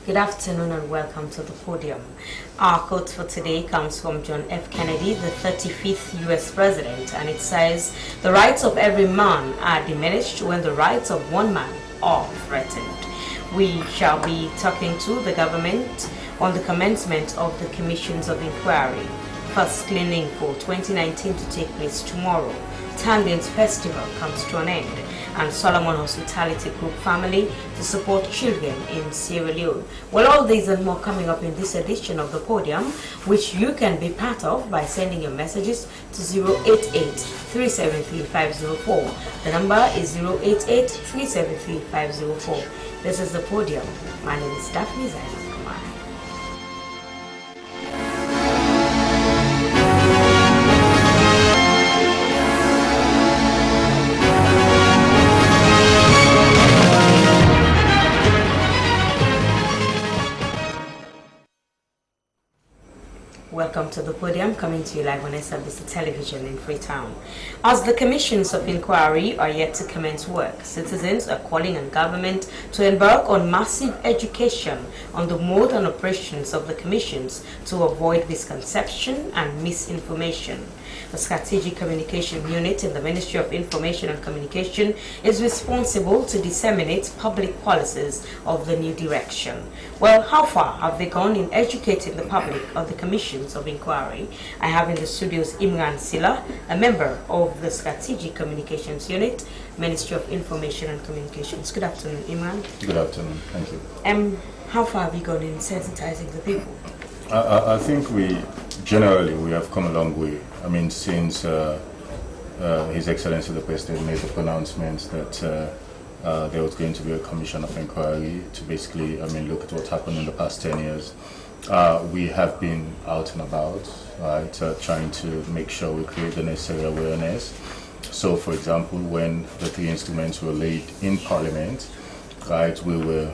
Good afternoon and welcome to the podium. Our quote for today comes from John F. Kennedy, the 35th U.S. President, and it says, "The rights of every man are diminished when the rights of one man are threatened." We shall be talking to the government on the commencement of the commissions of inquiry. First cleaning for 2019 to take place tomorrow. Tandem's festival comes to an end, and Solomon Hospitality Group family to support children in Sierra Leone. Well, all these and more coming up in this edition of the podium, which you can be part of by sending your messages to 088-373-504. The number is 088-373-504. This is the podium. My name is Daphne Zainab. Welcome to the podium, coming to you live on SLBC Television in Freetown. As the commissions of inquiry are yet to commence work, citizens are calling on government to embark on massive education on the mode and operations of the commissions to avoid misconception and misinformation. The Strategic Communication Unit in the Ministry of Information and Communication is responsible to disseminate public policies of the new direction. Well, how far have they gone in educating the public of the commissions of inquiry? I have in the studios Imran Silla, a member of the Strategic Communications Unit, Ministry of Information and Communications. Good afternoon, Imran. Good afternoon. Thank you. How far have you gone in sensitizing the people? I think we have come a long way. I mean, since His Excellency the President made the pronouncement that there was going to be a commission of inquiry to basically, look at what happened in the past 10 years. We have been out and about, right, trying to make sure we create the necessary awareness. So, for example, when the three instruments were laid in Parliament, right, we were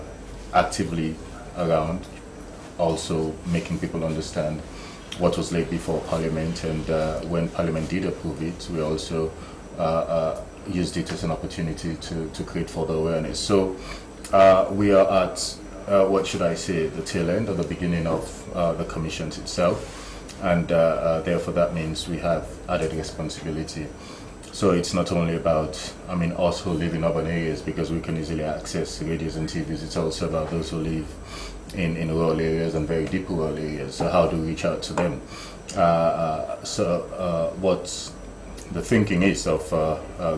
actively around, also making people understand what was laid before Parliament, and when Parliament did approve it, we also used it as an opportunity to create further awareness. So we are at, the tail end or the beginning of the commissions itself, and therefore that means we have added responsibility. So it's not only about, us who live in urban areas, because we can easily access radios and TVs, it's also about those who live in rural areas and very deep rural areas. So how do we reach out to them? What the thinking is of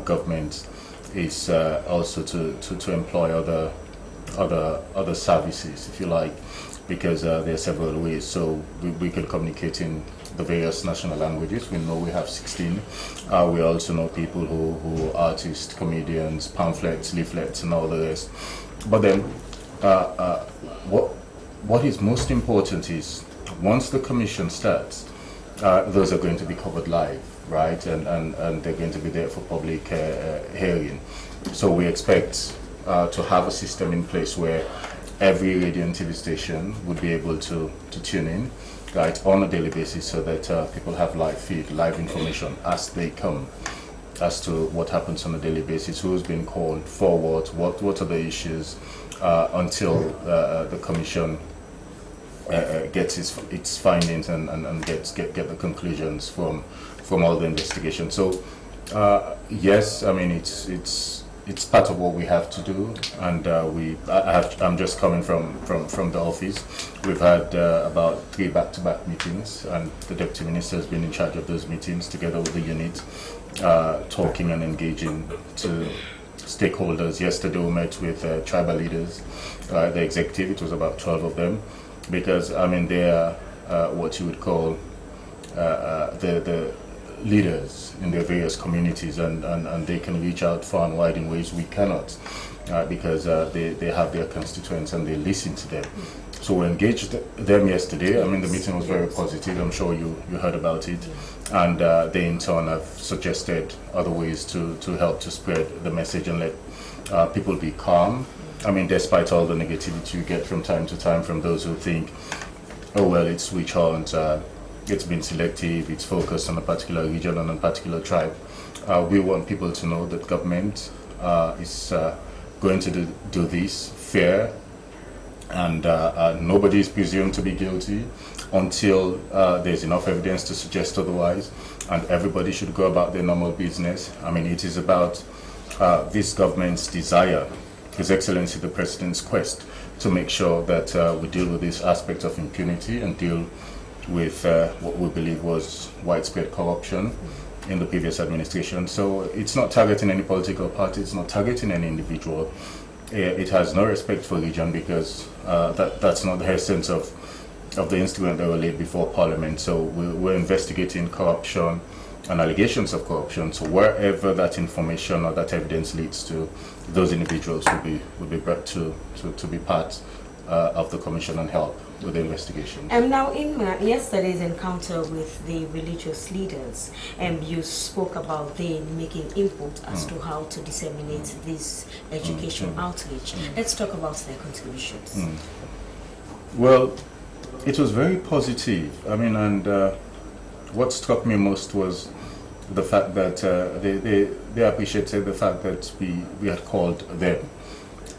government is also to employ other services, if you like, because there are several ways. So we can communicate in the various national languages. We know we have 16. We also know people who are artists, comedians, pamphlets, leaflets, and all the rest. But then what is most important is, once the commission starts, those are going to be covered live, right? And they're going to be there for public hearing. So we expect to have a system in place where every radio and TV station would be able to tune in, right, on a daily basis, so that people have live feed, live information as they come, as to what happens on a daily basis, who's been called forward, what are the issues, until the commission gets its findings and get the conclusions from all the investigation. So yes, it's part of what we have to do, and I'm just coming from the office. We've had about 3 back-to-back meetings, and the Deputy Minister has been in charge of those meetings together with the unit, talking and engaging to stakeholders. Yesterday we met with tribal leaders, the executive. It was about 12 of them, because they are what you would call the leaders in their various communities, and they can reach out far and wide in ways we cannot, because they have their constituents and they listen to them. So we engaged them yesterday. The meeting was very positive. I'm sure you heard about it. And they in turn have suggested other ways to help to spread the message and let people be calm. Despite all the negativity you get from time to time from those who think, oh well, it's witch hunt, it's been selective, it's focused on a particular region and a particular tribe. We want people to know that government is going to do this fair, and nobody is presumed to be guilty until there's enough evidence to suggest otherwise, and everybody should go about their normal business. I mean, it is about this government's desire, His Excellency the President's quest, to make sure that we deal with this aspect of impunity and deal with what we believe was widespread corruption in the previous administration. So it's not targeting any political party, it's not targeting any individual. It has no respect for religion, because that's not the essence of the instrument that were laid before Parliament. So we're investigating corruption and allegations of corruption. So wherever that information or that evidence leads to, those individuals will be brought to be part of the commission and help with the investigation. And now, in yesterday's encounter with the religious leaders, you spoke about them making input as to how to disseminate this education outreach. Let's talk about their contributions. Well, it was very positive. I mean, and what struck me most was the fact that they appreciated the fact that we had called them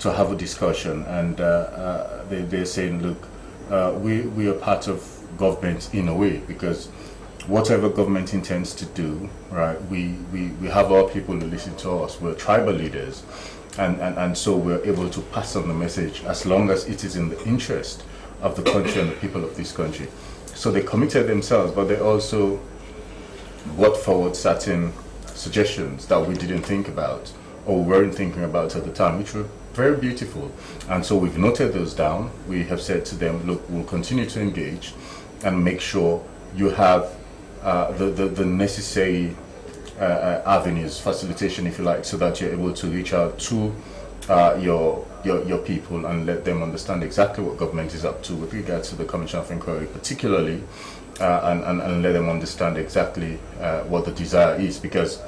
to have a discussion, and they're saying, look, we are part of government in a way, because whatever government intends to do, right, we have our people who listen to us. We're tribal leaders, and so we're able to pass on the message as long as it is in the interest of the country and the people of this country. So they committed themselves, but they also brought forward certain suggestions that we didn't think about or weren't thinking about at the time, which were very beautiful. And so we've noted those down. We have said to them, look, we'll continue to engage and make sure you have the necessary avenues, facilitation, if you like, so that you're able to reach out to your people and let them understand exactly what government is up to with regard to the Commission of Inquiry, particularly, and let them understand exactly what the desire is. Because,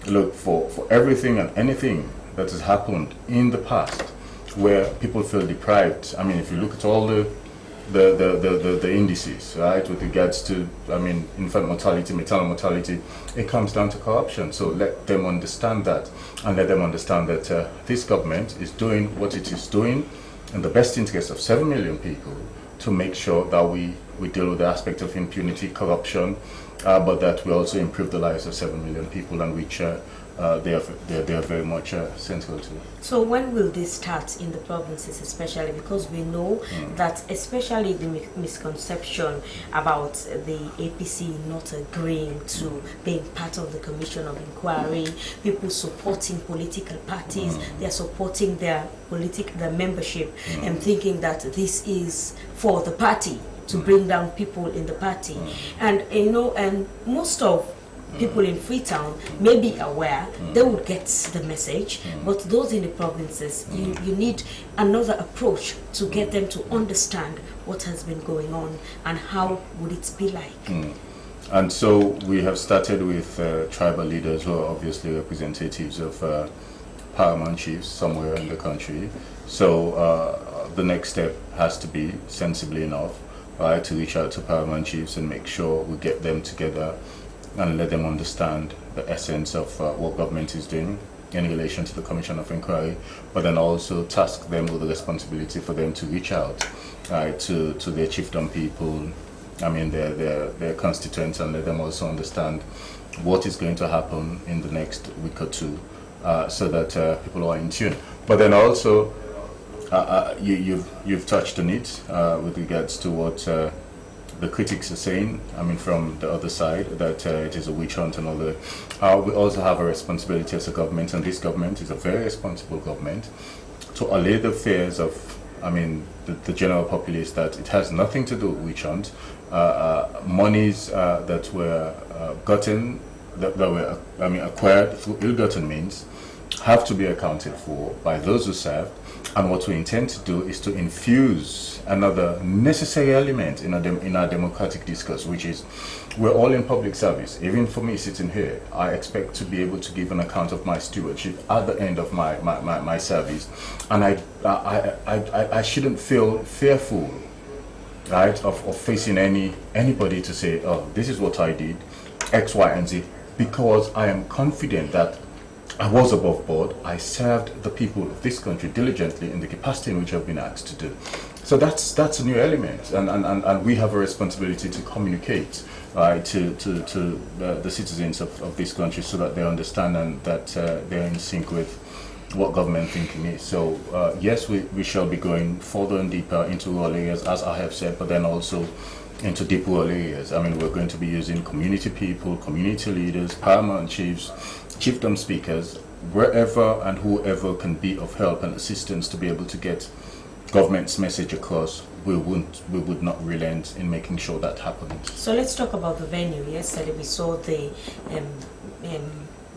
look, for everything and anything that has happened in the past where people feel deprived, I mean, if you look at all the indices, right, with regards to, I mean, infant mortality, maternal mortality, it comes down to corruption. So let them understand that, and let them understand that this government is doing what it is doing in the best interest of 7 million people to make sure that we deal with the aspect of impunity, corruption, but that we also improve the lives of 7 million people, and which they are very much central to. So when will this start in the provinces, especially because we know that, especially the misconception about the APC not agreeing to being part of the Commission of Inquiry, people supporting political parties, they're supporting their membership and thinking that this is for the party to bring down people in the party. And you know, and most of people in Freetown may be aware, they would get the message, but those in the provinces, you need another approach to get them to understand what has been going on and how would it be like. And so we have started with tribal leaders who are obviously representatives of paramount chiefs somewhere in the country. So the next step has to be, sensibly enough, right, to reach out to paramount chiefs and make sure we get them together and let them understand the essence of what government is doing in relation to the Commission of Inquiry, but then also task them with the responsibility for them to reach out to their chiefdom people, I mean their constituents, and let them also understand what is going to happen in the next week or two, so that people are in tune. But then also, you've touched on it with regards to what the critics are saying, I mean, from the other side, that it is a witch hunt and all that. We also have a responsibility as a government, and this government is a very responsible government, to allay the fears of, I mean, the general populace, that it has nothing to do with witch hunt. Monies that were gotten, that were, I mean, acquired through ill-gotten means, have to be accounted for by those who serve. And what we intend to do is to infuse another necessary element in our democratic discourse, which is, we're all in public service. Even for me sitting here, I expect to be able to give an account of my stewardship at the end of my service. And I shouldn't feel fearful, right, of facing anybody to say, oh, this is what I did, X, Y, and Z, because I am confident that I was above board. I served the people of this country diligently in the capacity in which I've been asked to do. So that's a new element, and we have a responsibility to communicate, right, to the citizens of this country so that they understand and that they're in sync with what government thinking is. So yes, we shall be going further and deeper into rural areas, as I have said, but then also into deep rural areas. I mean, we're going to be using community people, community leaders, paramount chiefs, chiefdom speakers, wherever and whoever can be of help and assistance to be able to get government's message across. We would not relent in making sure that happens. So let's talk about the venue. Yesterday we saw the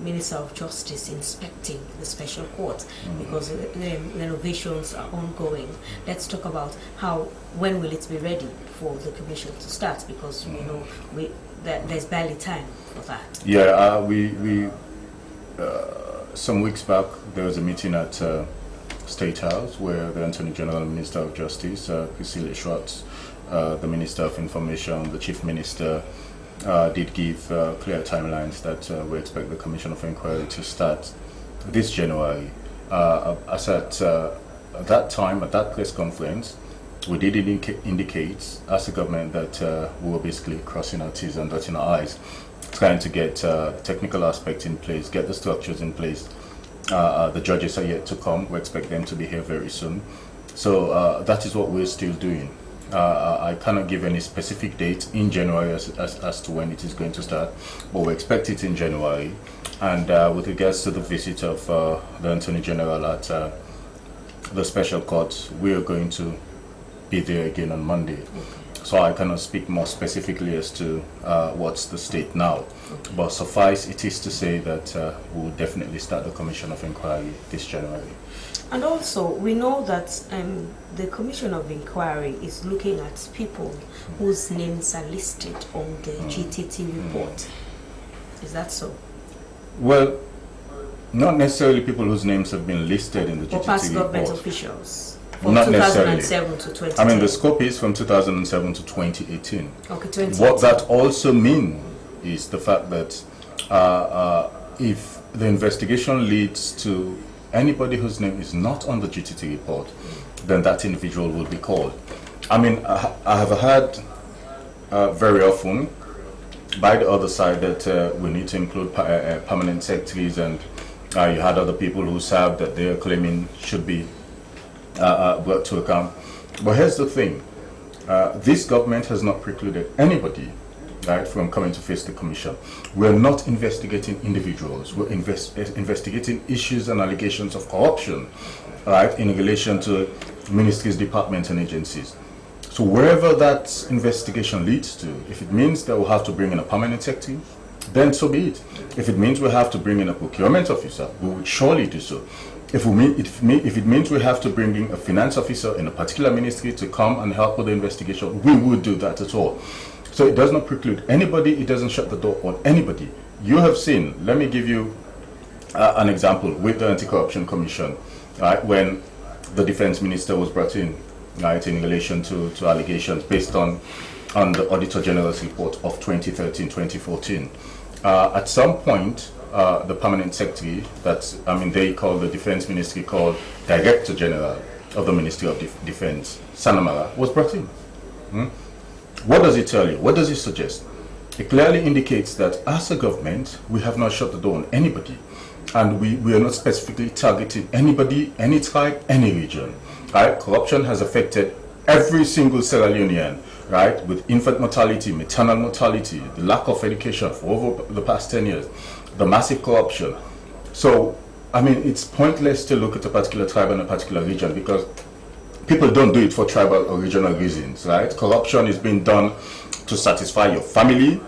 Minister of Justice inspecting the special court because the renovations are ongoing. Let's talk about when will it be ready for the commission to start, because we know there's barely time for that. Yeah, we some weeks back there was a meeting at State House where the Attorney General and Minister of Justice, Cecilia Schwartz, the Minister of Information, the Chief Minister, did give clear timelines that we expect the Commission of Inquiry to start this January. As at that time, at that press conference, we did indicate as a government that we were basically crossing our T's and dotting our I's, trying to get technical aspects in place, get the structures in place. The judges are yet to come. We expect them to be here very soon. So that is what we're still doing. I cannot give any specific date in January as to when it is going to start, but we expect it in January. And with regards to the visit of the Attorney General at the special court, we are going to be there again on Monday. So I cannot speak more specifically as to what's the state now. But suffice it is to say that we will definitely start the Commission of Inquiry this January. And also, we know that the Commission of Inquiry is looking at people whose names are listed on the GTT report. Is that so? Well, not necessarily people whose names have been listed in the GTT report. Or past government officials. From Not 2007 necessarily. to 2010. I mean, the scope is from 2007 to 2018. Okay, 2018. What that also means is the fact that if the investigation leads to anybody whose name is not on the GTT report, then that individual will be called. I mean, I have heard very often by the other side that we need to include permanent secretaries, and you had other people who served that they are claiming should be brought to account. But here's the thing, this government has not precluded anybody, right, from coming to face the commission. We're not investigating individuals, we're investigating issues and allegations of corruption, right, in relation to ministries, departments and agencies. So wherever that investigation leads to, if it means that we'll have to bring in a permanent secretary, then so be it. If it means we have to bring in a procurement officer, we would surely do so. If it means we have to bring in a finance officer in a particular ministry to come and help with the investigation, we would do that as well. So it does not preclude anybody, it doesn't shut the door on anybody. You have seen, let me give you an example with the Anti-Corruption Commission, right, when the defense minister was brought in, right, in relation to allegations based on the Auditor General's report of 2013-2014. At some point, the permanent secretary, they call the defense ministry, called Director General of the Ministry of Defense, Sanamara, was brought in. What does it tell you? What does it suggest? It clearly indicates that as a government, we have not shut the door on anybody. And we are not specifically targeting anybody, any tribe, any region. Right? Corruption has affected every single Sierra Leonean, right? With infant mortality, maternal mortality, the lack of education for over the past 10 years, the massive corruption. So, I mean, it's pointless to look at a particular tribe and a particular region because people don't do it for tribal or regional reasons, right? Corruption is being done to satisfy your family,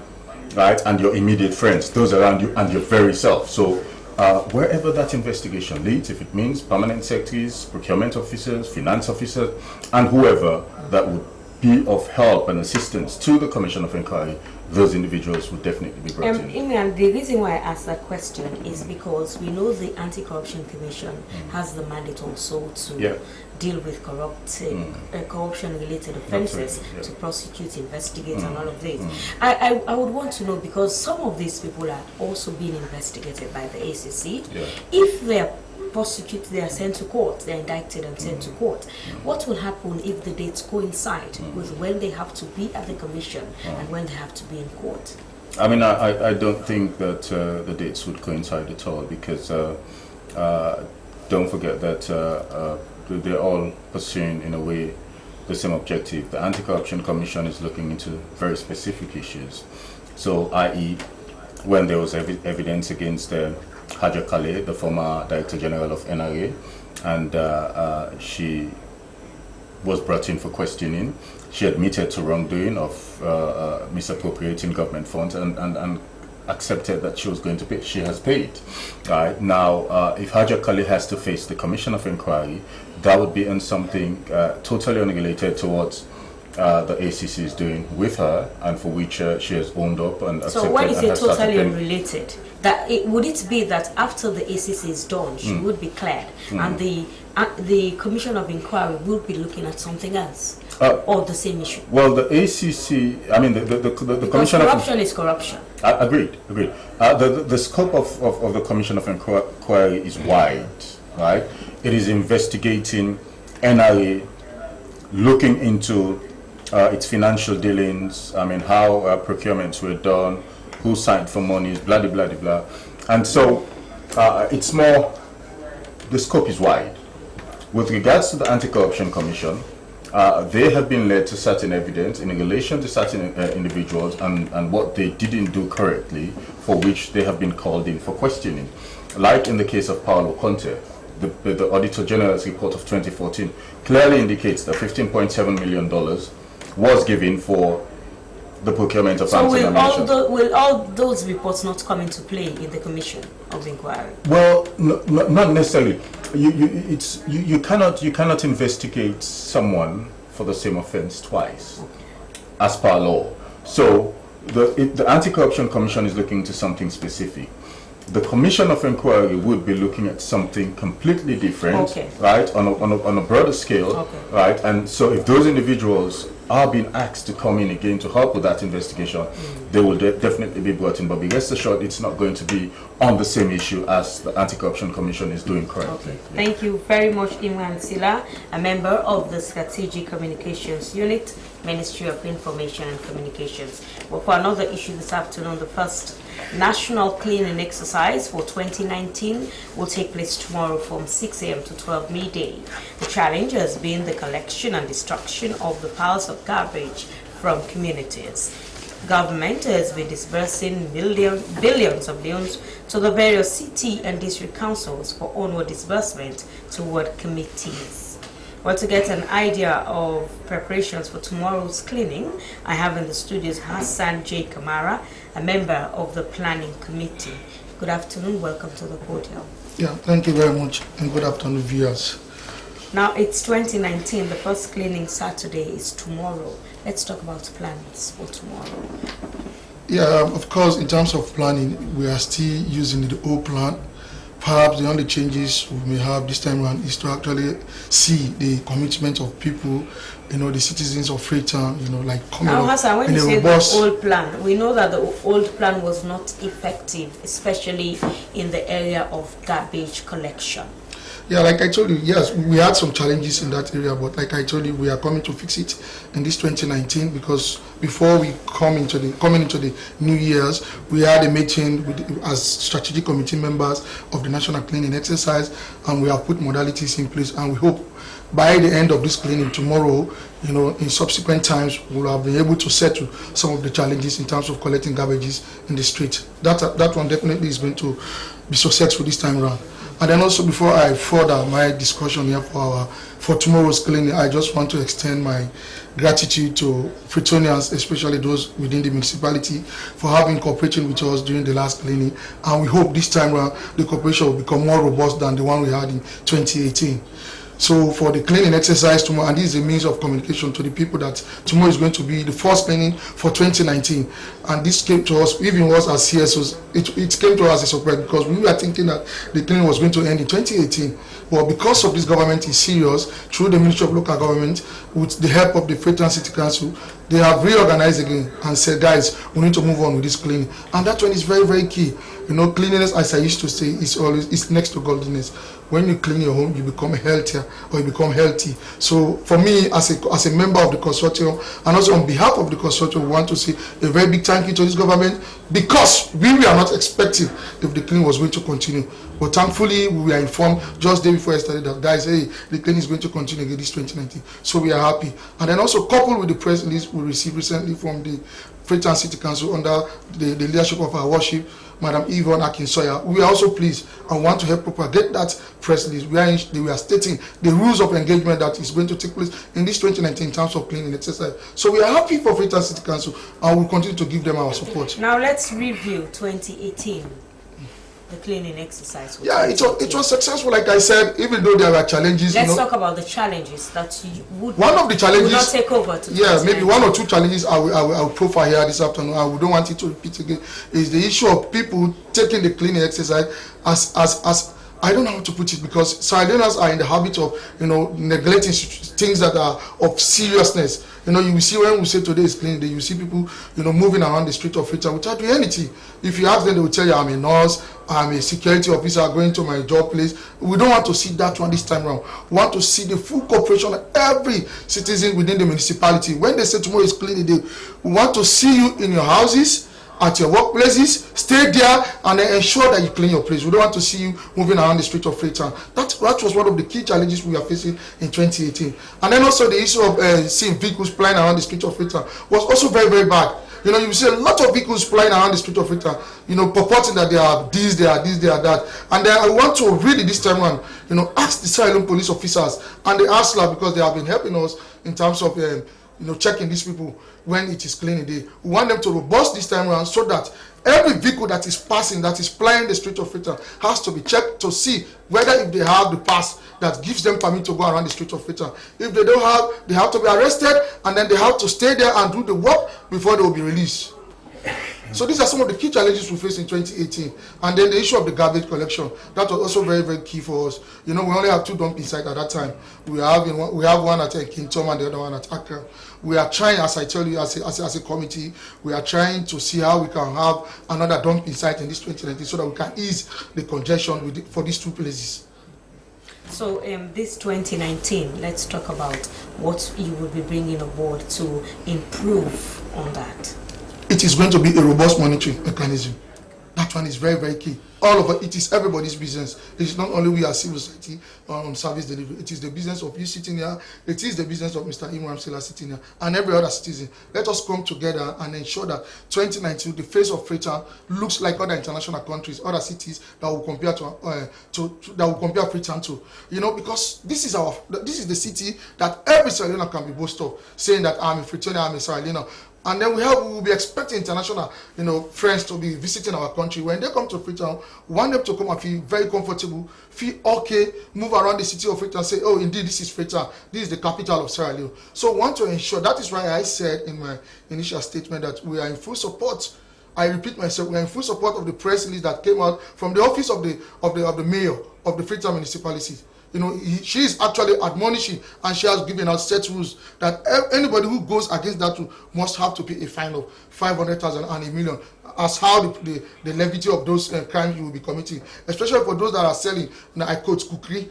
right, and your immediate friends, those around you, and your very self. So, wherever that investigation leads, if it means permanent secretaries, procurement officers, finance officers, and whoever that would be of help and assistance to the Commission of Inquiry, those individuals would definitely be brought in. Imran, the reason why I asked that question is because we know the Anti-Corruption Commission has the mandate also to deal with corruption-related offences, to prosecute, investigate, and all of this. I would want to know, because some of these people are also being investigated by the ACC, if their prosecute, they are sent to court, they're indicted and sent to court. What will happen if the dates coincide with when they have to be at the commission and when they have to be in court? I mean, I don't think that the dates would coincide at all, because don't forget that they're all pursuing, in a way, the same objective. The Anti-Corruption Commission is looking into very specific issues. So, i.e., when there was evidence against Haja Kale, the former Director General of NRA, and she was brought in for questioning. She admitted to wrongdoing of misappropriating government funds and accepted that she was going to pay. She has paid. Right now, if Haja Kale has to face the Commission of Inquiry, that would be in something totally unrelated to what the ACC is doing with her, and for which she has owned up and accepted. So when you say totally unrelated, would it be that after the ACC is done, she would be cleared, and the Commission of Inquiry will be looking at something else, or the same issue? Well, the ACC, I mean, the Commission of corruption is corruption. Agreed. The scope of the Commission of Inquiry is wide, right? It is investigating NRA, looking into its financial dealings. I mean, how procurements were done, who signed for monies, blah blah blah blah. And so it's more, the scope is wide. With regards to the Anti-Corruption Commission, they have been led to certain evidence in relation to certain individuals and what they didn't do correctly, for which they have been called in for questioning. Like in the case of Paolo Conte, the Auditor General's report of 2014 clearly indicates that $15.7 million was given for the procurement of arms and ammunition. So will all those reports not come into play in the Commission of Inquiry? Well, not necessarily. You cannot investigate someone for the same offense twice, as per law. So the Anti-Corruption Commission is looking into something specific. The Commission of Inquiry would be looking at something completely different, right, on a broader scale, right? And so if those individuals are being asked to come in again to help with that investigation, they will definitely be brought in. But be rest assured, it's not going to be on the same issue as the Anti-Corruption Commission is doing correctly. Thank you very much, Imran Sila, a member of the Strategic Communications Unit, Ministry of Information and Communications. Well, for another issue this afternoon, the first National Cleaning Exercise for 2019 will take place tomorrow from 6 a.m. to 12 midday. The challenge has been the collection and destruction of the piles of garbage from communities. Government has been disbursing billions of loans to the various city and district councils for onward disbursement toward committees. Well, to get an idea of preparations for tomorrow's cleaning, I have in the studios Hassan J. Kamara, a member of the Planning Committee. Good afternoon, welcome to the podium. Yeah, thank you very much, and good afternoon, viewers. Now, it's 2019, the first cleaning Saturday is tomorrow. Let's talk about plans for tomorrow. Yeah, of course, in terms of planning, we are still using the old plan. Perhaps the only changes we may have this time around is to actually see the commitment of people, the citizens of Freetown, like coming now, Hassan, when you say robust... the old plan, we know that the old plan was not effective, especially in the area of garbage collection. Yeah, like I told you, yes, we had some challenges in that area, but like I told you, we are coming to fix it in this 2019, because before we coming into the New Year's, we had a meeting as strategic committee members of the National Cleaning Exercise, and we have put modalities in place, and we hope by the end of this cleaning tomorrow, in subsequent times, we'll have been able to settle some of the challenges in terms of collecting garbages in the street. That one definitely is going to be successful this time around. And then also, before I further my discussion here for tomorrow's cleaning, I just want to extend my gratitude to Freetonians, especially those within the municipality, for having cooperated with us during the last cleaning. And we hope this time around the cooperation will become more robust than the one we had in 2018. So for the cleaning exercise tomorrow, and this is a means of communication to the people that tomorrow is going to be the first cleaning for 2019. And this came to us, even us as CSOs, it came to us as a surprise, because we were thinking that the cleaning was going to end in 2018. But because of this government is serious, through the Ministry of Local Government, with the help of the Freetown City Council, they have reorganized again and said, guys, we need to move on with this cleaning. And that one is very, very key. You know, cleanliness, as I used to say, is next to godliness. When you clean your home, you become healthier, or you become healthy. So for me, as a member of the consortium, and also on behalf of the consortium, we want to say a very big thank you to this government, because we were not expecting if the cleaning was going to continue. But thankfully, we were informed just day before yesterday that, guys, hey, the cleaning is going to continue again this 2019. So we are happy. And then also coupled with the press release we received recently from the Freetown City Council under the leadership of our worship, Madam Yvonne Akinsoya, we are also pleased and want to help propagate that press release. We are stating the rules of engagement that is going to take place in this 2019 in terms of cleaning exercise. So we are happy for Freetown City Council, and we'll continue to give them our support. Now let's review 2018. The cleaning exercise. Yeah, it was successful, like I said, even though there were challenges. Let's talk about the challenges that you would not take over to. Yeah, maybe one or two challenges I will profile here this afternoon, and we don't want it to repeat again, is the issue of people taking the cleaning exercise as I don't know how to put it, because Sierra Leoneans are in the habit of, neglecting things that are of seriousness. You will see when we say today is cleaning day, you see people, moving around the street of Freetown without doing anything. If you ask them, they will tell you, I'm a nurse, I'm a security officer going to my job place. We don't want to see that one this time around. We want to see the full cooperation of every citizen within the municipality. When they say tomorrow is cleaning day, we want to see you in your houses, at your workplaces, stay there and then ensure that you clean your place. We don't want to see you moving around the street of Freetown. That was one of the key challenges we are facing in 2018. And then also the issue of seeing vehicles flying around the street of Freetown was also very, very bad. You see a lot of vehicles flying around the street of Freetown, purporting that they are this, they are this, they are that. And then I want to really this time around, ask the Sierra Leone police officers and the ASLA, because they have been helping us in terms of checking these people when it is cleaning day. We want them to robust this time around, so that every vehicle that is passing, that is plying the street of Freetown, has to be checked to see whether if they have the pass that gives them permit to go around the street of Freetown. If they don't have, they have to be arrested, and then they have to stay there and do the work before they will be released. So these are some of the key challenges we faced in 2018. And then the issue of the garbage collection, that was also very, very key for us. We only have 2 dumping sites at that time. We have one at King Tom and the other one at Accra. We are trying, as I tell you, as a committee, we are trying to see how we can have another dumping site in this 2019 so that we can ease the congestion for these 2 places. So this 2019, let's talk about what you will be bringing aboard to improve on that. It is going to be a robust monitoring mechanism. That one is very, very key. All of it is everybody's business. It is not only we as civil society on service delivery. It is the business of you sitting here. It is the business of Mr. Imran Silla sitting here, and every other citizen. Let us come together and ensure that 2019, the face of Freetown looks like other international countries, other cities that will compare that will compare Freetown to. Because this is the city that every Sierra Leonean can be boasted of, saying that I'm a Freetonian, I'm a Sierra Leonean. And then we will be expecting international, friends to be visiting our country. When they come to Freetown, we want them to come and feel very comfortable, feel okay, move around the city of Freetown, say, oh, indeed, this is Freetown. This is the capital of Sierra Leone. So we want to ensure, that is why I said in my initial statement that we are in full support. I repeat myself, we are in full support of the press release that came out from the office of the mayor of the Freetown municipality. She is actually admonishing, and she has given out set rules that anybody who goes against that rule must have to pay a fine of 500,000 and $1 million, as how the levity of those crimes you will be committing, especially for those that are selling, I quote, cookery,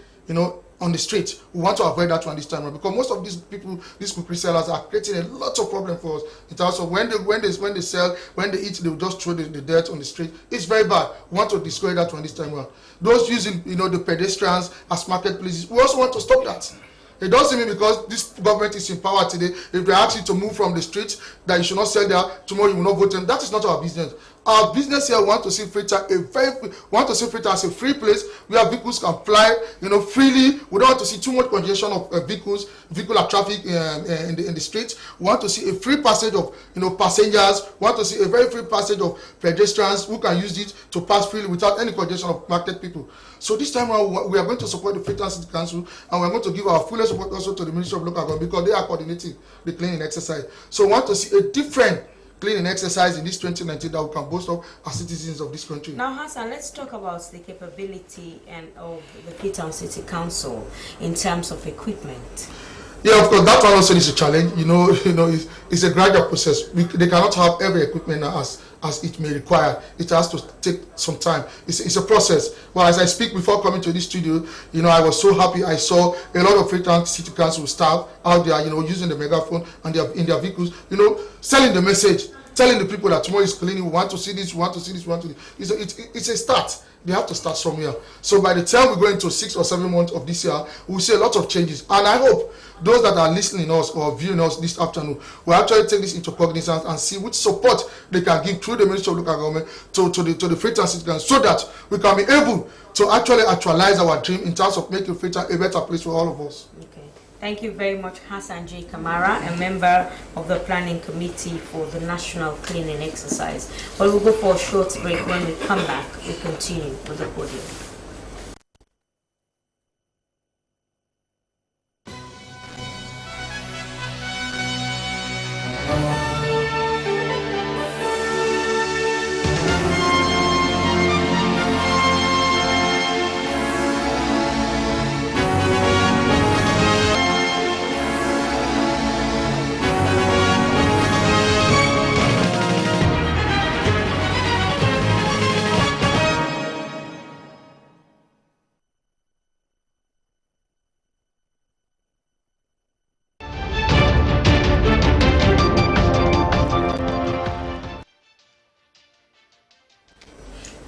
on the street. We want to avoid that one this time around, because most of these people, these cookery sellers, are creating a lot of problem for us in terms of when they sell, when they eat, they will just throw the dirt on the street. It's very bad. We want to discourage that one this time around. Those using the pedestrians as marketplaces, we also want to stop that. It doesn't mean because this government is in power today, if they ask you to move from the street, that you should not sell there, tomorrow you will not vote them. That is not our business. Our business here want to see Freetown as a free place where vehicles can fly, freely. We don't want to see too much congestion of vehicular traffic in the streets. We want to see a free passage of passengers. We want to see a very free passage of pedestrians who can use it to pass freely without any congestion of market people. So this time around, we are going to support the Freetown City Council, and we are going to give our fullest support also to the Ministry of Local Government, because they are coordinating the cleaning exercise. So we want to see a different cleaning exercise in this 2019 that we can boast of as citizens of this country. Now, Hassan, let's talk about the capability of the Freetown City Council in terms of equipment. Yeah, of course, that one also is a challenge. It's a gradual process. They cannot have every equipment now as it may require. It has to take some time. It's a process. But as I speak, before coming to this studio, I was so happy. I saw a lot of Freetown City Council staff out there, using the megaphone and in their vehicles, selling the message, telling the people that tomorrow is cleaning. We want to see this. We want to see this. We want to. It's a start. They have to start somewhere. So by the time we go into 6 or 7 months of this year, we'll see a lot of changes. And I hope those that are listening to us or viewing us this afternoon will actually take this into cognizance and see which support they can give through the Ministry of Local Government to the Freetown City Council, so that we can be able to actually actualize our dream in terms of making Freetown a better place for all of us. Okay. Thank you very much, Hassan J. Kamara, a member of the Planning Committee for the National Cleaning Exercise. But we'll go for a short break. When we come back, we continue with the podium.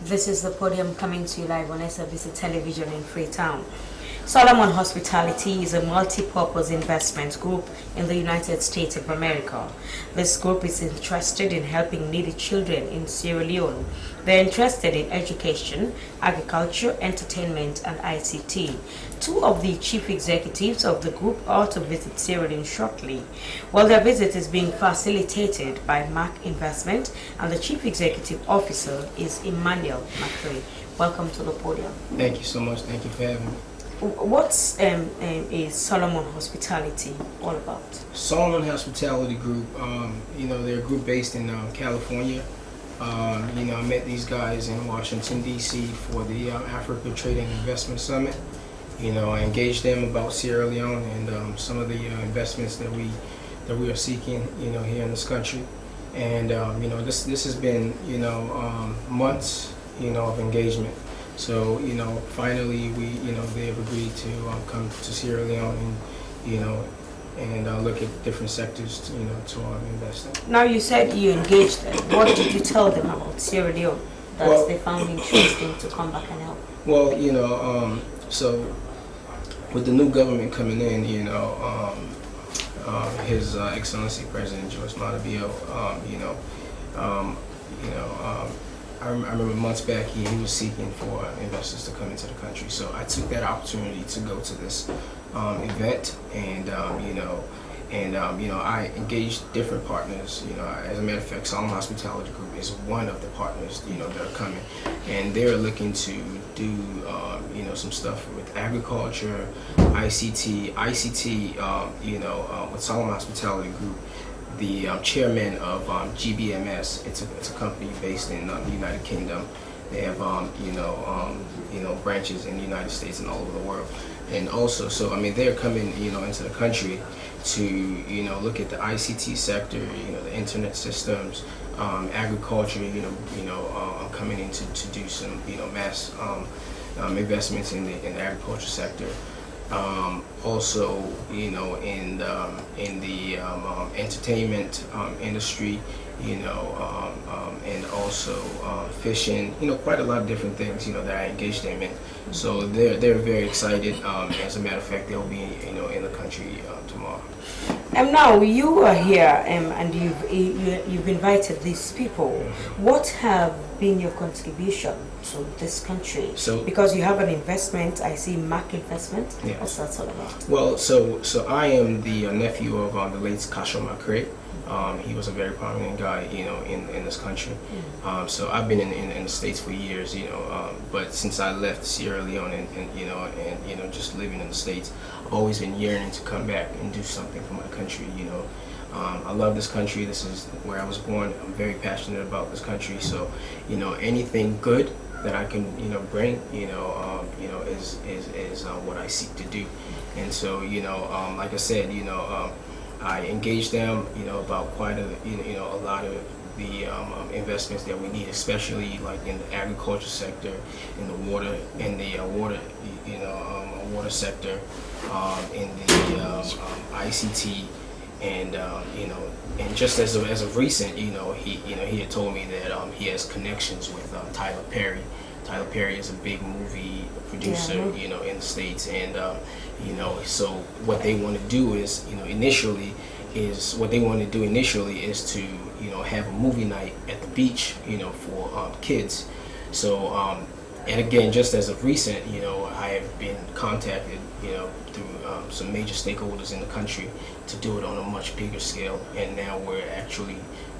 This is the podium coming to you live on SABC Television in Freetown. Solomon Hospitality is a multi-purpose investment group in the United States of America. This group is interested in helping needy children in Sierra Leone. They're interested in education, agriculture, entertainment, and ICT. 2 of the chief executives of the group are to visit Sierra Leone shortly. While their visit is being facilitated by Mac Investment, and the chief executive officer is Emmanuel McCray. Welcome to the podium. Thank you so much. Thank you for having me. What's is Solomon Hospitality all about? Solomon Hospitality Group, they're a group based in California. I met these guys in Washington, D.C. for the Africa Trade and Investment Summit. I engaged them about Sierra Leone and some of the investments that we are seeking, here in this country. And, this has been, months, of engagement. So, finally they have agreed to come to Sierra Leone and look at different sectors, to invest in. Now you said you engaged them. What did you tell them about Sierra Leone that they found interesting to come back and help? Well, so with the new government coming in, His Excellency President George Montevideo, I remember months back he was seeking for investors to come into the country. So I took that opportunity to go to this event, and I engaged different partners. As a matter of fact, Solomon Hospitality Group is one of the partners that are coming, and they're looking to do some stuff with agriculture, ICT, with Solomon Hospitality Group. The chairman of GBMS, it's a company based in the United Kingdom. They have branches in the United States and all over the world. And also, they're coming into the country to look at the ICT sector, the internet systems, agriculture. Coming in to do some mass investments in the agriculture sector. Also, in the entertainment industry, and also fishing, quite a lot of different things, that I engaged them in. So they're very excited. As a matter of fact, they'll be, in the country tomorrow. And now you are here, and you've invited these people. What have been your contribution to this country? Because you have an investment, I see Mac Investment. Yeah. What's that all about? Well, so I am the nephew of the late Kasho McCray. He was a very prominent guy, in this country. So I've been in the States for years, but since I left Sierra Leone and just living in the States, I've always been yearning to come back and do something for my country, I love this country. This is where I was born. I'm very passionate about this country. So, anything good that I can, bring, is what I seek to do. And so, like I said, I engaged them, about quite a, a lot of the investments that we need, especially like in the agriculture sector, in the water, water sector, in the ICT, and and just as of recent, he had told me that he has connections with Tyler Perry. Tyler Perry is a big movie producer, in the States, and so what they want to do is, initially is to, have a movie night at the beach, for kids. So, and again, just as of recent, I have been contacted, through some major stakeholders in the country to do it on a much bigger scale, and now we're actually,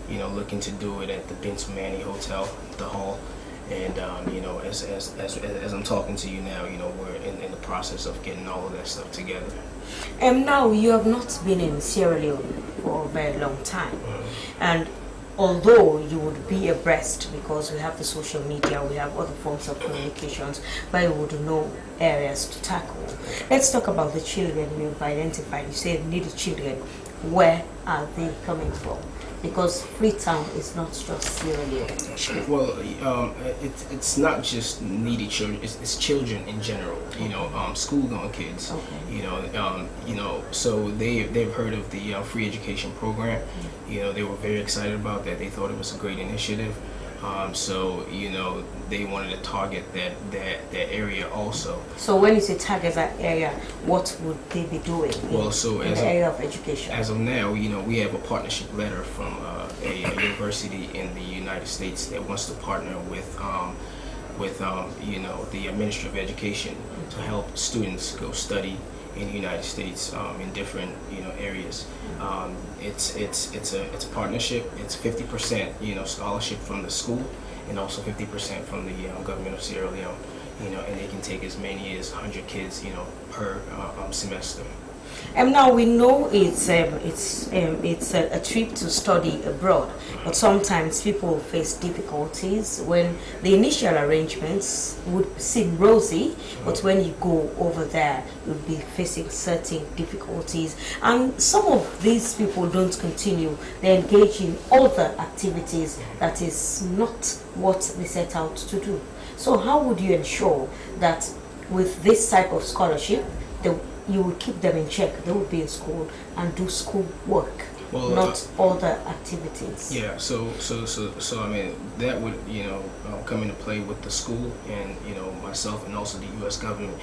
looking to do it at the Bensamani Hotel, the hall. And as I'm talking to you now, we're in the process of getting all of that stuff together. And now you have not been in Sierra Leone for a very long time, and although you would be abreast because we have the social media, we have other forms of communications, but you would know areas to tackle. Let's talk about the children you've identified. You said needy children. Where are they coming from? Because Freetown is not just Sierra Leone. Well, it's not just needy children. It's children in general. School-going kids. Okay. So they've heard of the free education program. They were very excited about that. They thought it was a great initiative. So they wanted to target that area also. So when you say target that area, what would they be doing in the area of education? As of now, we have a partnership letter from a university in the United States that wants to partner with the Ministry of Education to help students go study in the United States in different areas. It's a partnership. It's 50% scholarship from the school, and also 50% from the government of Sierra Leone. And they can take as many as 100 kids per semester. And now we know it's a trip to study abroad, but sometimes people face difficulties when the initial arrangements would seem rosy, but when you go over there, you'll be facing certain difficulties. And some of these people don't continue; they engage in other activities that is not what they set out to do. So, how would you ensure that with this type of scholarship, you will keep them in check? They will be in school and do school work, not other activities. Yeah. So I mean, that would come into play with the school and myself and also the U.S. government.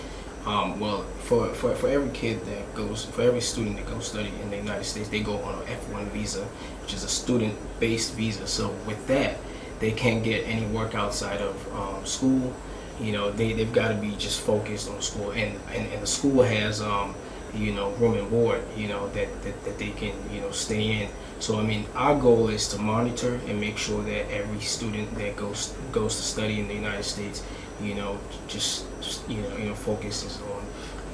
Well, for every kid that goes, for every student that goes study in the United States, they go on an F1 visa, which is a student-based visa. So with that, they can't get any work outside of school. They've got to be just focused on school, and the school has room and board that they can stay in. So I mean, our goal is to monitor and make sure that every student that goes to study in the United States just focuses on.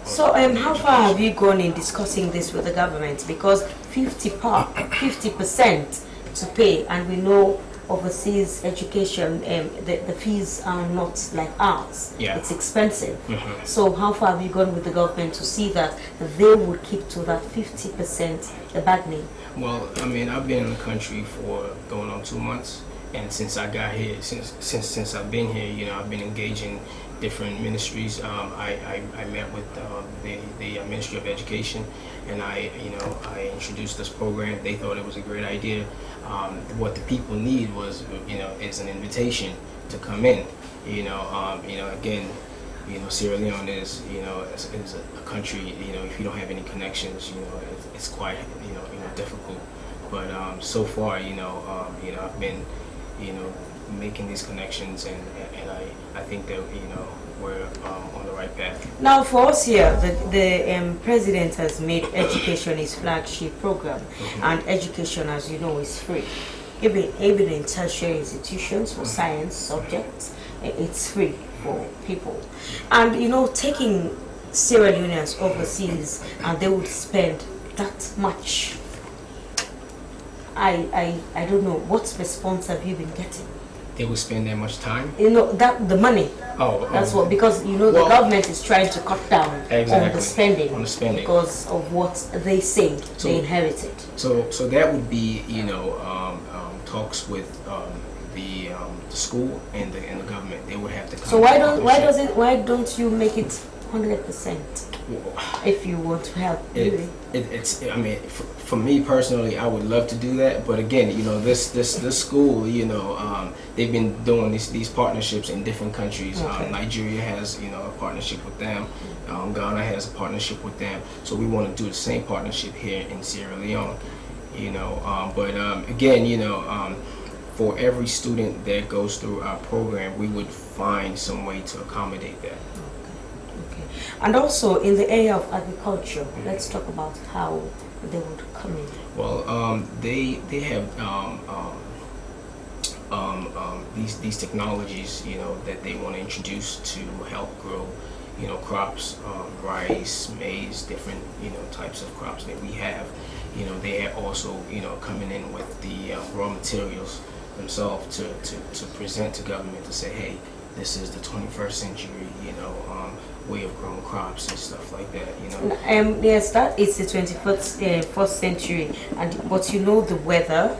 So how far have you gone in discussing this with the government? Because 50% to pay, and we know overseas education, the fees are not like ours. Yeah. It's expensive. So how far have you gone with the government to see that they will keep to that 50%, the bargaining? Well, I mean, I've been in the country for going on 2 months, and since I got here, since I've been here, I've been engaging different ministries. I met with the Ministry of Education, and I introduced this program. They thought it was a great idea. What the people need was, is an invitation to come in. Again, Sierra Leone is, is a country. If you don't have any connections, it's quite, difficult. But so far, I've been, making these connections, and I think that we're on the right path. Now, for us here, the president has made education his flagship program, and education, as you know, is free. Even in tertiary institutions for science subjects, it's free for people. And taking Sierra Leoneans overseas, and they would spend that much. I don't know, what response have you been getting? they would spend that much time. You know, that the money. That's what, because you know, the government is trying to cut down on the spending because of what they say they inherited. So that would be, you know, talks with the school and the government. They would have to come. So why don't you make it 100% if you want to help? It's I mean, for me personally, I would love to do that, but again, you know, this school, you know, they've been doing these partnerships in different countries. Okay. Nigeria has, you know, a partnership with them. Ghana has a partnership with them. So we want to do the same partnership here in Sierra Leone, you know. But again, you know, for every student that goes through our program, we would find some way to accommodate that. And also in the area of agriculture, let's talk about how they would come in. Well, they have these technologies, you know, that they want to introduce to help grow, you know, crops, rice, maize, different, you know, types of crops that we have. You know, they are also, you know, coming in with the raw materials themselves to present to government to say, hey, this is the 21st century, you know, way of growing crops and stuff like that, you know. Yes, that is the 21st century, but you know the weather.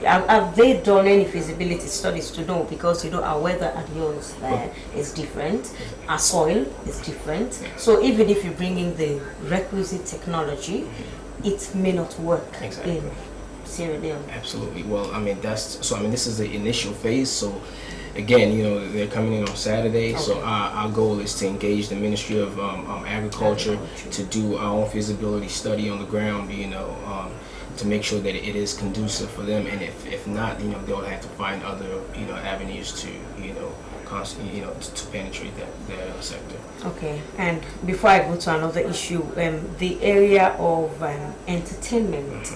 Have they done any feasibility studies to know? Because you know our weather and yours is different, our soil is different. So even if you bring in the requisite technology, it may not work in Sierra Leone. Absolutely. Well, I mean this is the initial phase. So again, you know, they're coming in on Saturday. Okay. So our goal is to engage the Ministry of Agriculture to do our own feasibility study on the ground. You know, to make sure that it is conducive for them, and if not, you know, they'll have to find other, you know, avenues to, you know, to penetrate that sector. Okay, and before I go to another issue, the area of entertainment,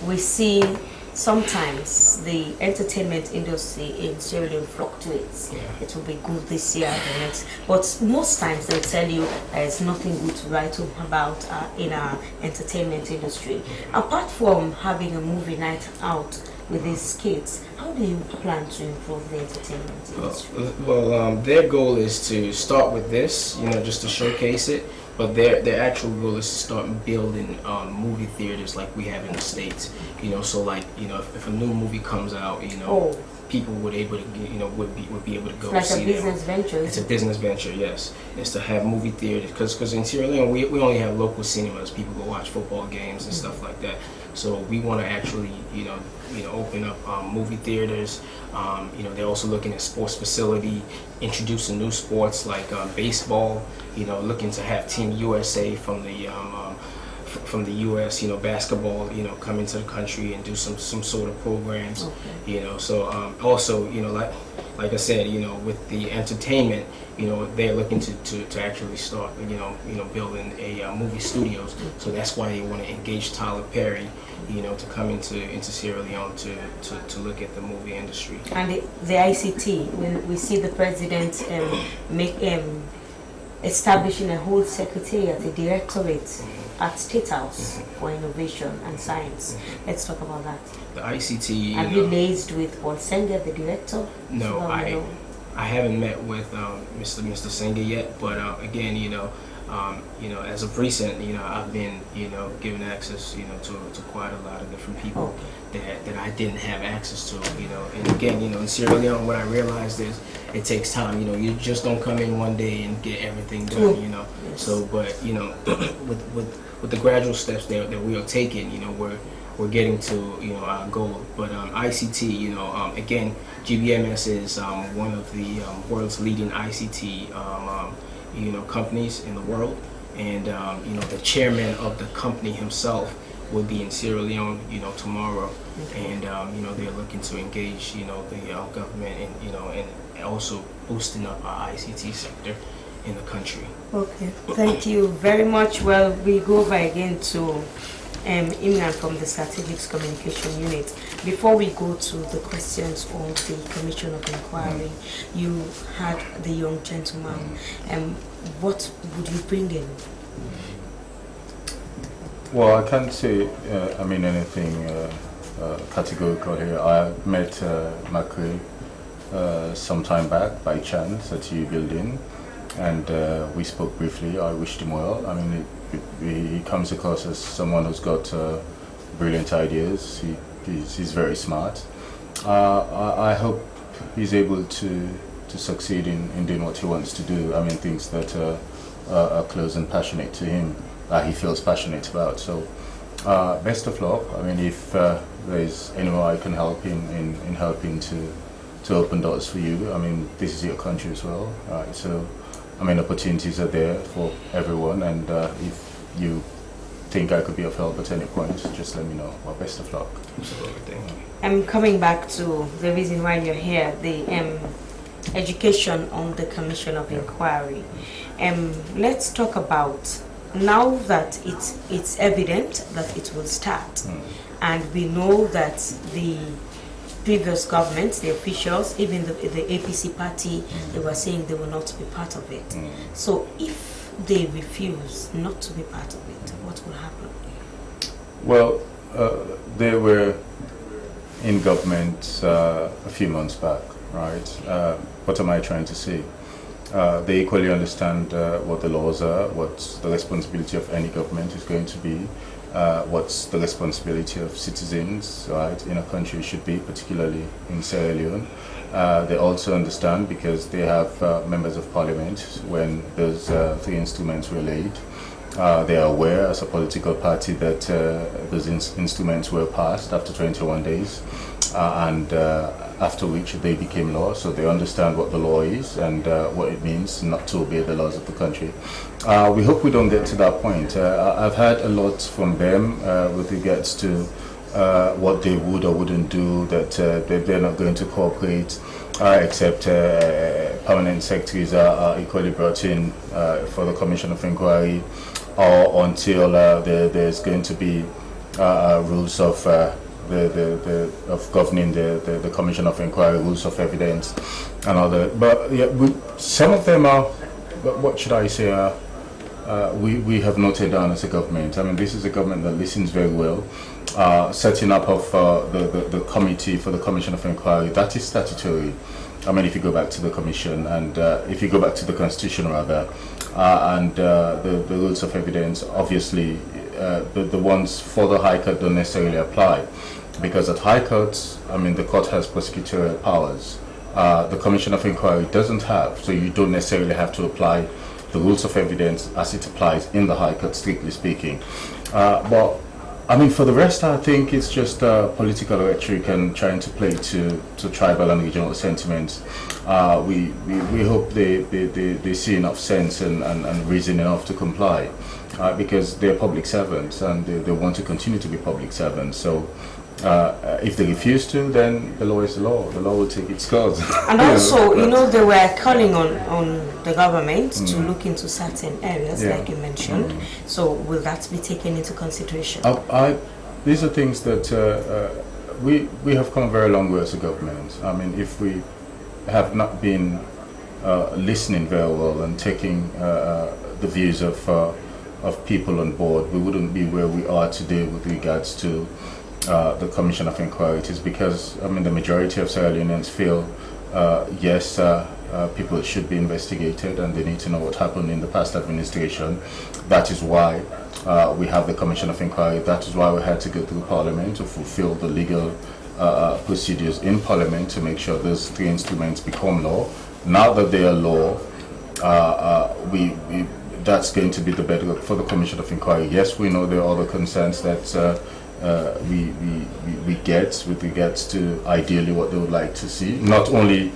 we see sometimes the entertainment industry in Sierra Leone fluctuates. Yeah. It will be good this year, the next, but most times they'll tell you there's nothing good to write home about in our entertainment industry. Apart from having a movie night out with these kids, how do you plan to improve the entertainment industry? Well, their goal is to start with this, you know, just to showcase it. But their actual goal is to start building movie theaters like we have in the States. You know, so like, you know, if a new movie comes out, you know, people would be able to go like see a business them. venture. It's a business venture, yes. It's to have movie theaters because in Sierra Leone we only have local cinemas. People go watch football games and stuff like that. So we want to actually, you know, open up movie theaters. You know, they're also looking at sports facility, introducing new sports like baseball. You know, looking to have Team USA from the U.S. You know, basketball. You know, come into the country and do some sort of programs. Okay. You know, so also, you know, like I said, you know, with the entertainment, you know, they're looking to actually start, you know, building a movie studios. So that's why they want to engage Tyler Perry, you know, to come into Sierra Leone to look at the movie industry. And the ICT, when we see the president establishing a whole secretariat, a directorate at State House for Innovation and Science. Let's talk about that. The ICT. Have you liaised with Paul Senga, the director? No, I haven't met with Mr. Senga yet, but again, you know, as of recent, you know, I've been, you know, given access, you know, to quite a lot of different people that I didn't have access to, you know. And again, you know, in Sierra Leone, what I realized is it takes time. You know, you just don't come in one day and get everything done, you know. Yes. So, but you know, with the gradual steps that we are taking, you know, we're getting to, you know, our goal. But ICT, you know, again, GBMS is one of the world's leading ICT you know, companies in the world, and you know, the chairman of the company himself will be in Sierra Leone, you know, tomorrow, and you know, they're looking to engage, you know, the government, and you know, and also boosting up our ICT sector in the country. Okay, thank you very much. Well, we go over again to Imran from the Strategic Communication Unit. Before we go to the questions of the Commission of Inquiry, you had the young gentleman. What would you bring in? Well, I can't say, anything categorical here. I met Macri some time back by chance at U building, and we spoke briefly. I wished him well. I mean, he comes across as someone who's got brilliant ideas. He's very smart. I hope he's able to succeed in doing what he wants to do. I mean, things that are close and passionate to him, he feels passionate about. So best of luck. I mean, if there's any way I can help in helping to open doors for you, I mean, this is your country as well, right? So, I mean, opportunities are there for everyone, and if you think I could be of help at any point, just let me know. Well, best of luck. Absolutely, thank you. I'm coming back to the reason why you're here, the education on the Commission of Inquiry. Let's talk about, now that it's evident that it will start, and we know that the previous governments, the officials, even the APC party, they were saying they will not be part of it. So if they refuse not to be part of it, what will happen? Well, they were in government a few months back, right? What am I trying to say? They equally understand what the laws are, what the responsibility of any government is going to be, what's the responsibility of citizens, right, in a country should be, particularly in Sierra Leone. They also understand, because they have members of parliament, when those three instruments were laid. They are aware as a political party that those instruments were passed after 21 days, and after which they became law. So they understand what the law is and what it means not to obey the laws of the country. We hope we don't get to that point. I've heard a lot from them with regards to what they would or wouldn't do, that they're not going to cooperate, except permanent secretaries are equally brought in for the Commission of Inquiry, or until there's going to be rules of of governing the Commission of Inquiry, rules of evidence, and all that. But yeah, some of them are, what should I say, we have noted down as a government. I mean, this is a government that listens very well. Setting up of the committee for the Commission of Inquiry, that is statutory. I mean, if you go back to the Commission, and if you go back to the Constitution rather, and the rules of evidence, obviously the ones for the High Court don't necessarily apply, because at High Courts, I mean, the court has prosecutorial powers. The Commission of Inquiry doesn't have, so you don't necessarily have to apply the rules of evidence as it applies in the High Court, strictly speaking. But I mean, for the rest, I think it's just political rhetoric and trying to play to tribal and regional sentiments. We hope they see enough sense and reason enough to comply, because they're public servants and they want to continue to be public servants. So if they refuse to, then the law is the law. The law will take its course. And also, you know, they were calling on the government to look into certain areas, like you mentioned. So will that be taken into consideration? These are things that we have come a very long way as a government. I mean, if we have not been listening very well and taking the views of people on board, we wouldn't be where we are today with regards to the Commission of Inquiry. It is because, I mean, the majority of Sierra Leoneans feel, yes, people should be investigated and they need to know what happened in the past administration. That is why we have the Commission of Inquiry. That is why we had to go through Parliament to fulfill the legal procedures in Parliament to make sure those three instruments become law. Now that they are law, that's going to be the bedrock for the Commission of Inquiry. Yes, we know there are other concerns that we get with regards to ideally what they would like to see, not only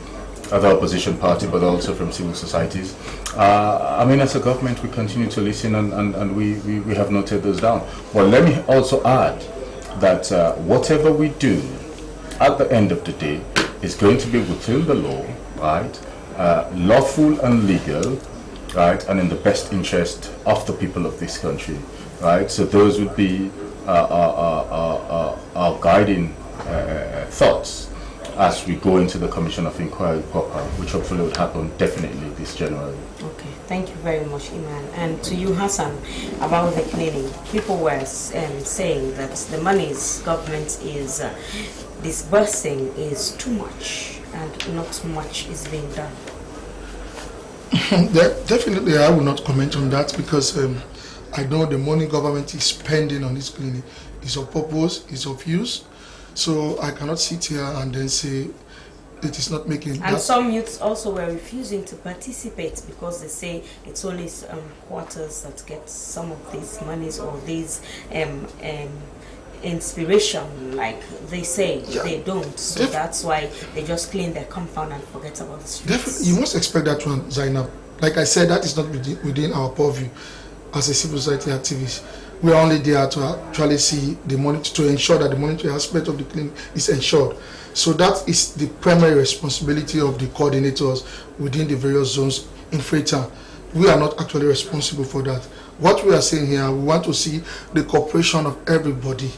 the opposition party but also from civil societies. I mean, as a government, we continue to listen and we have noted those down. But let me also add that whatever we do at the end of the day is going to be within the law, right? Lawful and legal, right? And in the best interest of the people of this country, right? So those would be our guiding thoughts as we go into the Commission of Inquiry proper, which hopefully would happen definitely this January. Okay, thank you very much, Iman. And to you, Hassan, about the cleaning, people were saying that the monies government is disbursing is too much and not much is being done? Definitely, I will not comment on that because I know the money government is spending on this clinic is of purpose, is of use. So I cannot sit here and then say it is not making. And some youths also were refusing to participate because they say it's only quarters that get some of these monies or these inspiration, like they say. They don't. So that's why they just clean their compound and forget about the streets. Definitely, you must expect that one, Zainab. Like I said, that is not within our purview as a civil society activist. We are only there to actually see the monitor, to ensure that the monetary aspect of the clinic is ensured. So that is the primary responsibility of the coordinators within the various zones in Freetown. We are not actually responsible for that. What we are saying here, we want to see the cooperation of everybody.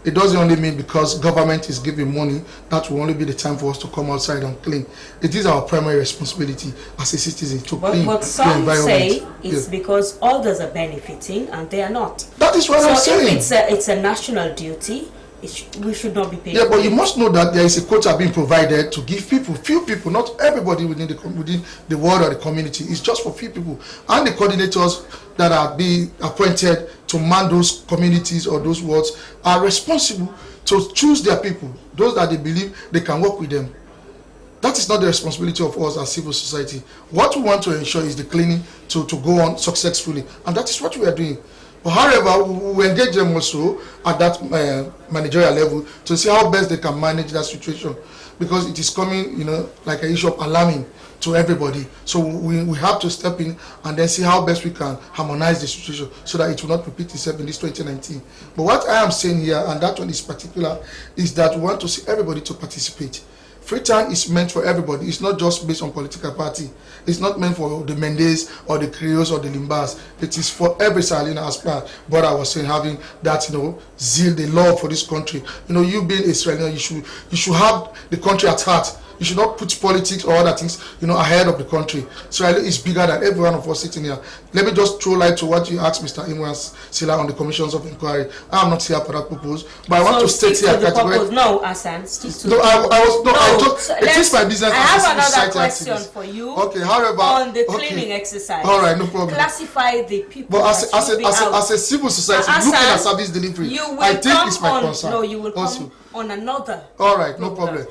It doesn't only mean because government is giving money, that will only be the time for us to come outside and clean. It is our primary responsibility as a citizen to clean but some the environment. Say it's because others are benefiting and they are not. That is what I'm saying. So if it's a national duty, we should not be paying. Yeah, but you must know that there is a quota being provided to give people, few people, not everybody within the world or the community. It's just for few people. And the coordinators that are being appointed to man those communities or those wards are responsible to choose their people, those that they believe they can work with them. That is not the responsibility of us as civil society. What we want to ensure is the cleaning to go on successfully, and that is what we are doing. But however, we engage them also at that managerial level to see how best they can manage that situation, because it is coming, like an issue of alarming to everybody. So we have to step in and then see how best we can harmonize the situation so that it will not repeat itself in this 2019. But what I am saying here, and that one is particular, is that we want to see everybody to participate. Freetown is meant for everybody. It's not just based on political party. It's not meant for the Mendes or the Creoles or the Limbas. It is for every Salina aspirant. But I was saying, having that, zeal, the love for this country. You being Israeli, you should have the country at heart. You should not put politics or other things, ahead of the country. Israel is bigger than every one of us sitting here. Let me just throw light to what you asked Mr. Imran Sila on the commissions of inquiry. I am not here for that purpose, but I want to state here categorically. No, Hassan, stick to it is my business. I have another question for you. Okay, however, on the cleaning exercise. All right, no problem. Classify the people. But as a civil society, looking at service delivery, I think it's my concern. No, you will come on another. All right, no problem.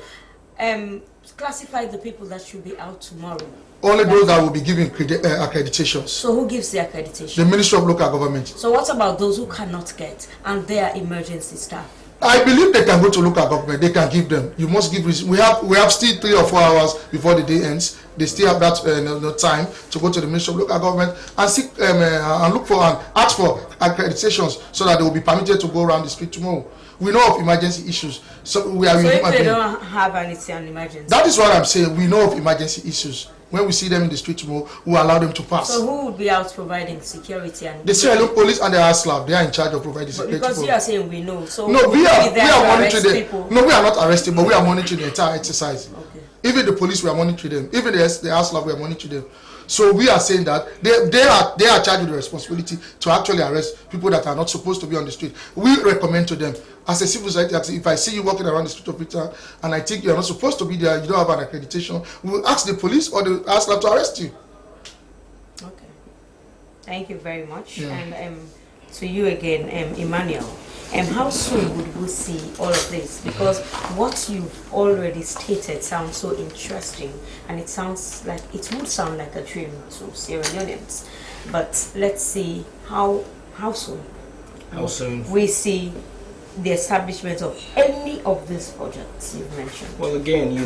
Classify the people that should be out tomorrow. Only those that will be given accreditations. So who gives the accreditation? The Ministry of Local Government. So what about those who cannot get and they are emergency staff? I believe they can go to local government. They can give them. You must give reason. We have still 3 or 4 hours before the day ends. They still have that time to go to the Ministry of Local Government and seek and look for and ask for accreditations so that they will be permitted to go around the street tomorrow. We know of emergency issues, so we are. So if they don't have an emergency, that is what I'm saying. We know of emergency issues. When we see them in the street tomorrow, we allow them to pass. So who would be out providing security? And the Sierra Leone police and the ASLAB, they are in charge of providing security. Because you are saying we know, so no, we are monitoring them. No, we are not arresting, but we are monitoring the entire exercise. Okay. Even the police, we are monitoring them. Even the ASLAB, we are monitoring them. So we are saying that they are charged with the responsibility to actually arrest people that are not supposed to be on the street. We recommend to them, as a civil society, if I see you walking around the street of Freetown and I think you are not supposed to be there, you don't have an accreditation, we will ask the police or the ASLAB to arrest you. Okay. Thank you very much. Yeah. And to you again, Emmanuel. How soon would we see all of this? Because what you've already stated sounds so interesting, and it would sound like a dream to Sierra Leoneans. But let's see how soon. How soon we see the establishment of any of these projects you've mentioned. Well, again,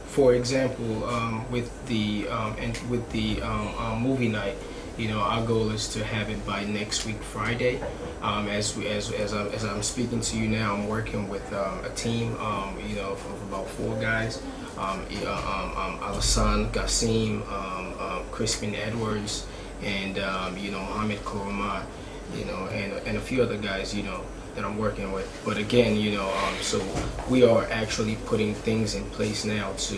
for example, with the movie night. Our goal is to have it by next week, Friday. As I'm speaking to you now, I'm working with a team, of about 4 guys. Alassane Gassim, Crispin Edwards, and Mohamed Koroma, and a few other guys, that I'm working with. But again, so we are actually putting things in place now to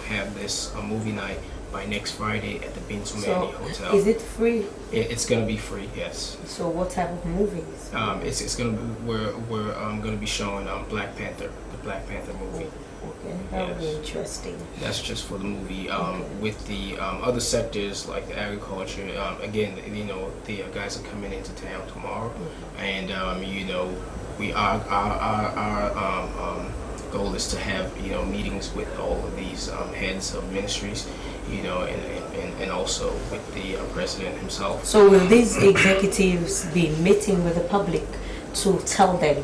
have this movie night by next Friday at the Bintumani So, Hotel. is it free? It's gonna be free, yes. So, what type of movies? It's gonna be we're gonna be showing Black Panther, the Black Panther movie. Okay, that would be Yes. interesting. That's just for the movie. Okay. With the other sectors like the agriculture, again, you know, the guys are coming into town tomorrow, and you know, our goal is to have, you know, meetings with all of these heads of ministries, you know, and also with the president himself. So, will these executives be meeting with the public to tell them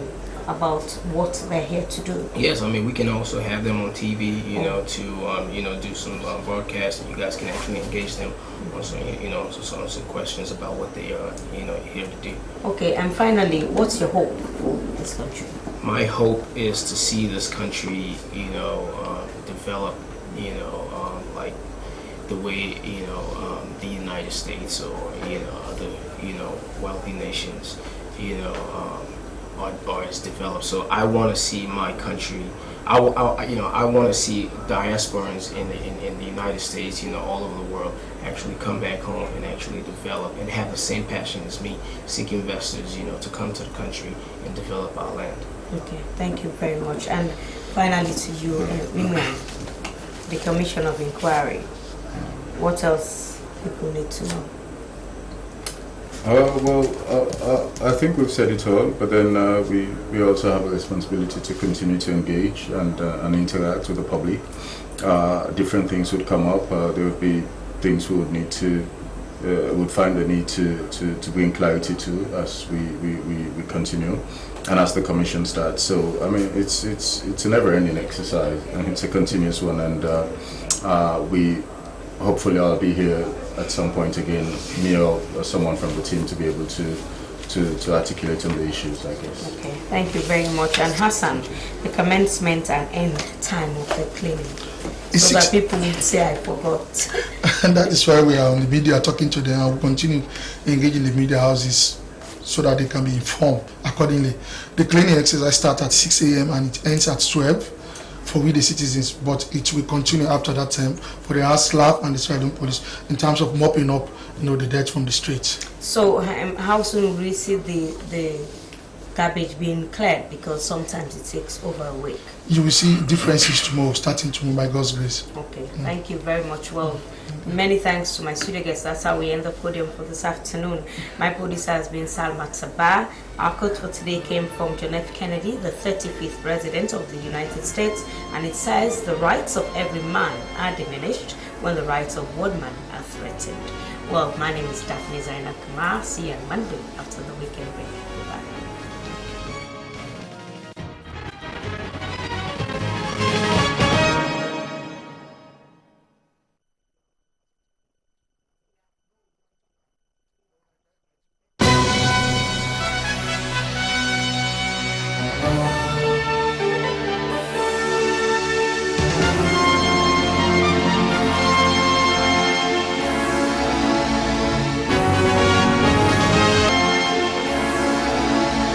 about what they're here to do? Yes, I mean, we can also have them on TV, you know, to you know, do some broadcasts, and you guys can actually engage them on some, you know, some questions about what they are, you know, here to do. Okay, and finally, what's your hope for this country? My hope is to see this country, you know, develop, you know, like the way, you know, the United States or, you know, other, you know, wealthy nations, you know, are as developed. So I want to see my country. You know, I want to see diasporans in the United States, you know, all over the world, actually come back home and actually develop and have the same passion as me, seek investors, you know, to come to the country and develop our land. Okay, thank you very much. And finally to you, Mingman, the Commission of Inquiry. What else people need to know? I think we've said it all, but then we also have a responsibility to continue to engage and interact with the public. Different things would come up. There would be things we would need to would find the need to bring clarity to as we continue and as the commission starts. So I mean, it's a never-ending exercise and it's a continuous one, and we hopefully I'll be here at some point again, me or someone from the team, to be able to articulate on the issues, I guess. Okay, thank you very much. And Hassan, the commencement and end time of the clinic, so that people would say I forgot. And that is why we are on the media talking to them, and we'll continue engaging the media houses so that they can be informed accordingly. The cleaning exercise starts at 6 a.m. and it ends at 12 for we the citizens, but it will continue after that time for the SLAP and the Striding Police in terms of mopping up, you know, the dirt from the streets. So how soon will we see the garbage being cleared? Because sometimes it takes over a week. You will see differences tomorrow, starting tomorrow by God's grace. Okay, thank you very much. Well, many thanks to my studio guests. That's how we end the podium for this afternoon. My producer has been Salma Sabah. Our quote for today came from John F. Kennedy, the 35th President of the United States, and it says, "The rights of every man are diminished when the rights of one man are threatened." Well, my name is Daphne Zainab Kumar. See you on Monday after the weekend break. Goodbye.